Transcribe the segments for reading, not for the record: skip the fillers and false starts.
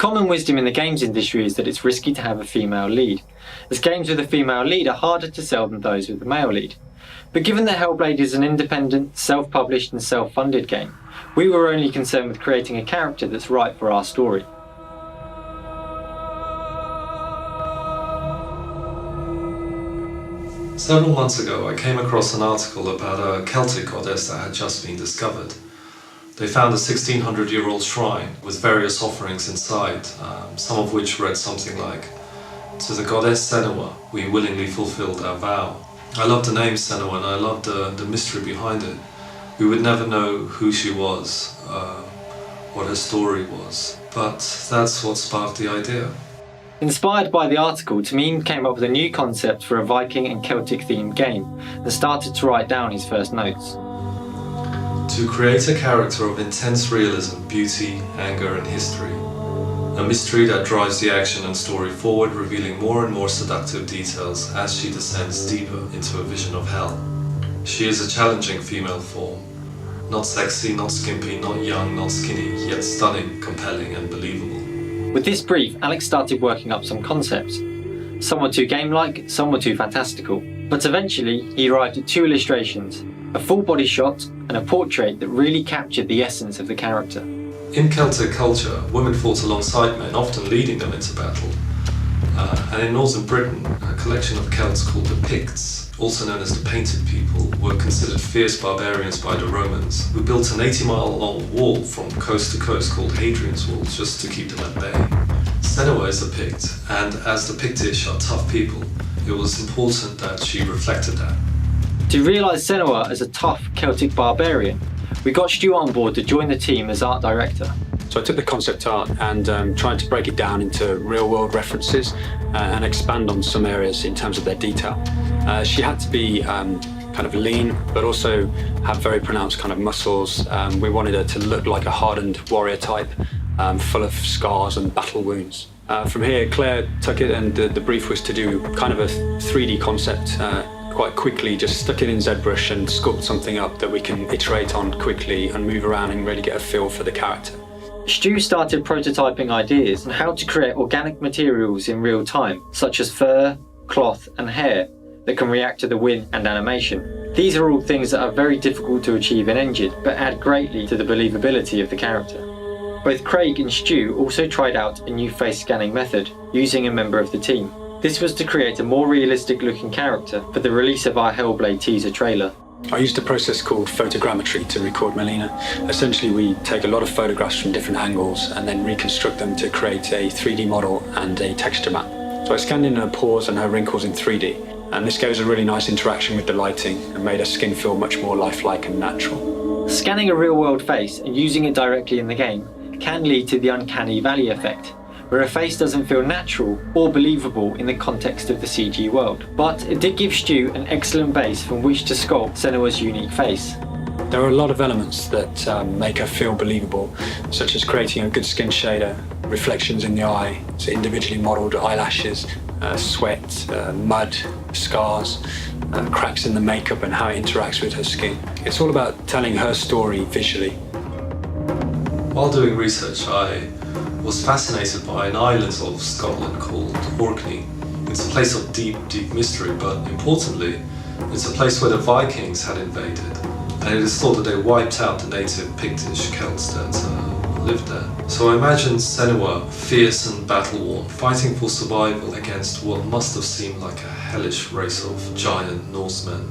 Common wisdom in the games industry is that it's risky to have a female lead, as games with a female lead are harder to sell than those with a male lead. But given that Hellblade is an independent, self-published and self-funded game, we were only concerned with creating a character that's right for our story. Several months ago, I came across an article about a Celtic goddess that had just been discovered. They found a 1600-year-old shrine with various offerings inside, some of which read something like, "To the goddess Senua, we willingly fulfilled our vow." I loved the name Senua and I loved the mystery behind it. We would never know who she was, what her story was, but that's what sparked the idea. Inspired by the article, Tamim came up with a new concept for a Viking and Celtic themed game and started to write down his first notes. To create a character of intense realism, beauty, anger and history. A mystery that drives the action and story forward, revealing more and more seductive details as she descends deeper into a vision of hell. She is a challenging female form. Not sexy, not skimpy, not young, not skinny, yet stunning, compelling and believable. With this brief, Alex started working up some concepts. Some were too game-like, some were too fantastical. But eventually, he arrived at two illustrations, a full body shot and a portrait that really captured the essence of the character. In Celtic culture, women fought alongside men, often leading them into battle. And in northern Britain, a collection of Celts called the Picts, also known as the Painted People, were considered fierce barbarians by the Romans, who built an 80-mile-long wall from coast to coast called Hadrian's Wall just to keep them at bay. Senua is a Pict, and as the Pictish are tough people, it was important that she reflected that. To realise Senua as a tough Celtic barbarian, we got Stu on board to join the team as art director. So I took the concept art and tried to break it down into real-world references and expand on some areas in terms of their detail. She had to be kind of lean, but also have very pronounced kind of muscles. We wanted her to look like a hardened warrior type, full of scars and battle wounds. From here, Claire took it and the brief was to do kind of a 3D concept quite quickly, just stuck it in ZBrush and sculpt something up that we can iterate on quickly and move around and really get a feel for the character. Stu started prototyping ideas on how to create organic materials in real time, such as fur, cloth and hair that can react to the wind and animation. These are all things that are very difficult to achieve in engine, but add greatly to the believability of the character. Both Craig and Stu also tried out a new face scanning method, using a member of the team. This was to create a more realistic looking character for the release of our Hellblade teaser trailer. I used a process called photogrammetry to record Melina. Essentially, we take a lot of photographs from different angles and then reconstruct them to create a 3D model and a texture map. So I scanned in her pores and her wrinkles in 3D, and this gave us a really nice interaction with the lighting and made her skin feel much more lifelike and natural. Scanning a real-world face and using it directly in the game can lead to the uncanny valley effect, where a face doesn't feel natural or believable in the context of the CG world. But it did give Stu an excellent base from which to sculpt Senua's unique face. There are a lot of elements that make her feel believable, such as creating a good skin shader, reflections in the eye, so individually modelled eyelashes, sweat, mud, scars, cracks in the makeup and how it interacts with her skin. It's all about telling her story visually. While doing research, I was fascinated by an island of Scotland called Orkney. It's a place of deep, deep mystery, but importantly, it's a place where the Vikings had invaded, and it is thought that they wiped out the native Pictish Celts that lived there. So I imagined Senua, fierce and battle-worn, fighting for survival against what must have seemed like a hellish race of giant Norsemen.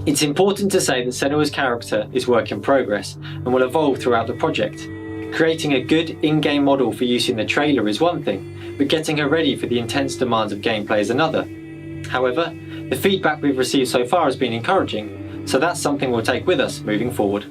It's important to say that Senua's character is work in progress and will evolve throughout the project. Creating a good in-game model for use in the trailer is one thing, but getting her ready for the intense demands of gameplay is another. However, the feedback we've received so far has been encouraging, so that's something we'll take with us moving forward.